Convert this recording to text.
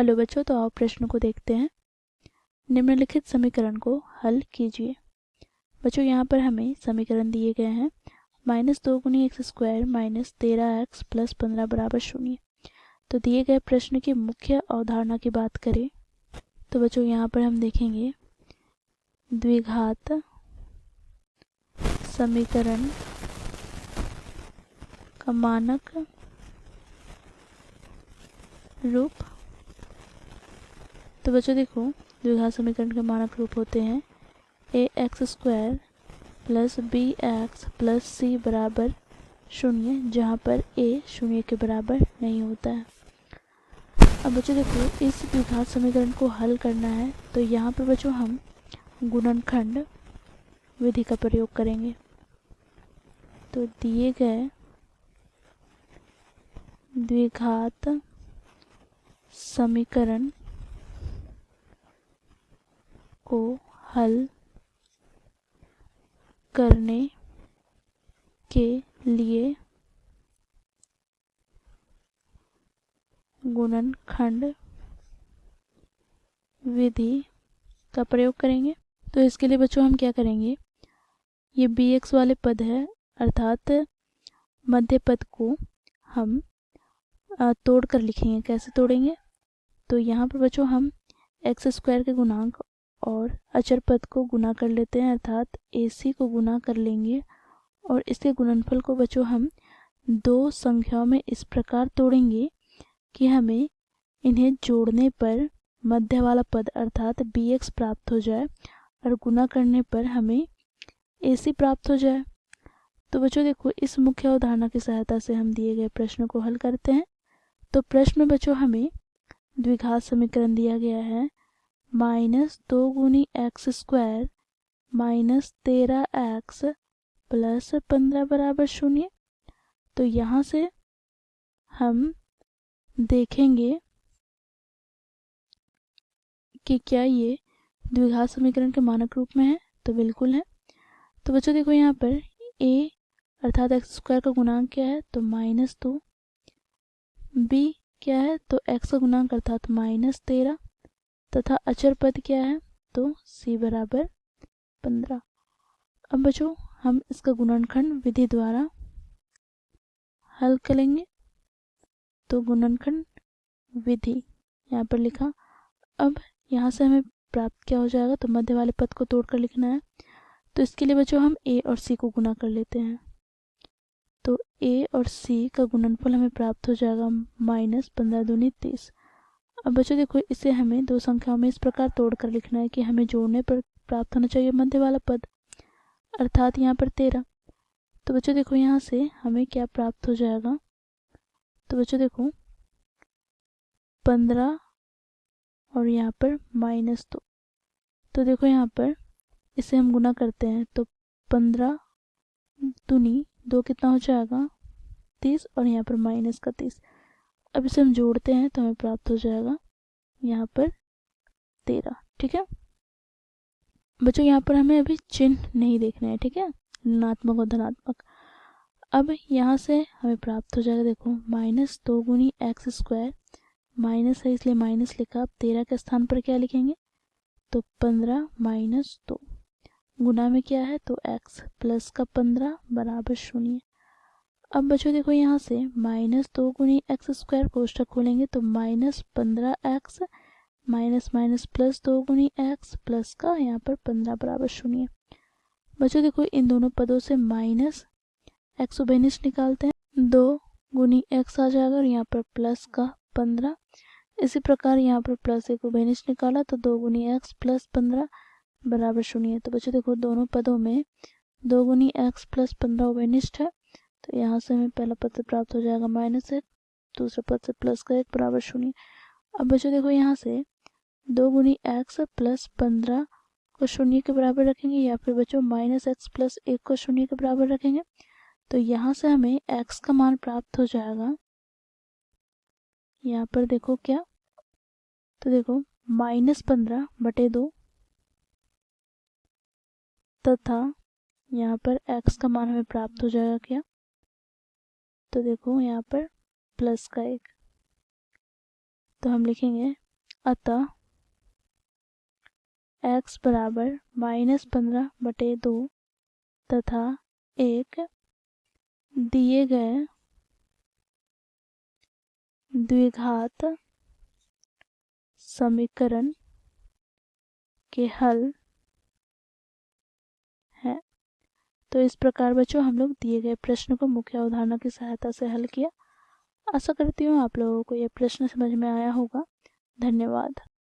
Hello बच्चों, तो आओ प्रश्न को देखते हैं। निम्नलिखित समीकरण को हल कीजिए। बच्चों यहाँ पर हमें समीकरण दिए गए हैं -2 × x² -13x + 15 = 0। तो दिए गए प्रश्न की मुख्य अवधारणा की बात करें तो बच्चों यहाँ पर हम देखेंगे द्विघात समीकरण का मानक रूप। तो बच्चों देखो, द्विघात समीकरण के मानक रूप होते हैं ax² + bx + c = 0, जहाँ पर a 0 के बराबर नहीं होता है। अब बच्चों देखो, इस द्विघात समीकरण को हल करना है तो यहाँ पर बच्चों हम गुणनखंड विधि का प्रयोग करेंगे। तो दिए गए द्विघात समीकरण को हल करने के लिए गुणनखंड विधि का प्रयोग करेंगे। तो इसके लिए बच्चों हम क्या करेंगे, ये bx वाले पद है अर्थात मध्य पद को हम तोड़ कर लिखेंगे। कैसे तोड़ेंगे, तो यहाँ पर बच्चों हम x² के गुणांक और अचर पद को गुना कर लेते हैं अर्थात ac को गुना कर लेंगे और इसके गुणनफल को बच्चों हम दो संख्याओं में इस प्रकार तोड़ेंगे कि हमें इन्हें जोड़ने पर मध्य वाला पद अर्थात bx प्राप्त हो जाए और गुना करने पर हमें ac प्राप्त हो जाए। तो बच्चों देखो, इस मुख्य अवधारणा की सहायता से हम दिए गए प्रश्न को हल करते हैं। तो प्रश्न में बच्चों हमें द्विघात समीकरण दिया गया है -2 × x² -13x + 15 = 0। तो यहाँ से हम देखेंगे कि क्या ये द्विघात समीकरण के मानक रूप में है। तो बिल्कुल है। तो बच्चों देखो, यहाँ पर a अर्थात x² का गुणांक क्या है, तो -2। b क्या है, तो x का गुणांक अर्थात -13 तथा अचर पद क्या है, तो c = 15। अब बच्चों हम इसका गुणनखंड विधि द्वारा हल करेंगे। तो गुणनखंड विधि यहाँ पर लिखा। अब यहाँ से हमें प्राप्त क्या हो जाएगा, तो मध्य वाले पद को तोड़कर लिखना है। तो इसके लिए बच्चों हम a और c को गुना कर लेते हैं। तो a और c का गुणनफल हमें प्राप्त हो जाएगा -15 दूनी 30। अब बच्चों देखो, इसे हमें दो संख्याओं में इस प्रकार तोड़कर लिखना है कि हमें जोड़ने पर प्राप्त होना चाहिए मध्य वाला पद अर्थात यहाँ पर 13। तो बच्चों देखो, यहाँ से हमें क्या प्राप्त हो जाएगा, तो बच्चों देखो 15 और यहाँ पर -2। तो देखो यहाँ पर इसे हम गुना करते हैं तो 15 दूनी 2 कितना हो जाएगा 30 और यहाँ पर -30। अब इसे हम जोड़ते हैं तो हमें प्राप्त हो जाएगा यहाँ पर 13। ठीक है बच्चों, यहाँ पर हमें अभी चिन्ह नहीं देखना है। ठीक है, ऋणात्मक और धनात्मक। अब यहाँ से हमें प्राप्त हो जाएगा, देखो -2 × x² माइनस है इसलिए माइनस लिखा। अब 13 के स्थान पर क्या लिखेंगे, तो 15 - 2 गुना में क्या है, तो x प्लस का 15 = 0। अब बच्चों देखो, यहाँ से -2 × x² कोष्ठक खोलेंगे तो -15x -2 × x प्लस का यहाँ पर 15 = 0। बच्चों देखो, इन दोनों पदों से -x उभयनिष्ठ निकालते हैं, 2 × x आ जाएगा और यहाँ पर प्लस का 15। इसी प्रकार यहाँ पर +1 उभयनिष्ठ निकाला तो 2 × x + 15 = 0। तो बच्चों देखो, दोनों पदों में 2 × x + 15 उभयनिष्ठ है। तो यहाँ से हमें पहला पद से प्राप्त हो जाएगा -1, दूसरा पद से +1 = 0। अब बच्चों देखो, यहाँ से 2 × x + 15 को 0 के बराबर रखेंगे या फिर बच्चों -x + 1 को 0 के बराबर रखेंगे। तो यहाँ से हमें x का मान प्राप्त हो जाएगा, यहाँ पर देखो क्या, तो देखो -15/2 तथा यहाँ पर x का मान हमें प्राप्त हो जाएगा क्या, तो देखो यहाँ पर +1। तो हम लिखेंगे अतः x बराबर -15/2 तथा एक दिए गए द्विघात समीकरण के हल है। तो इस प्रकार बच्चों हम लोग दिए गए प्रश्न को मुख्य उदाहरणों की सहायता से हल किया। आशा करती हूँ आप लोगों को यह प्रश्न समझ में आया होगा। धन्यवाद।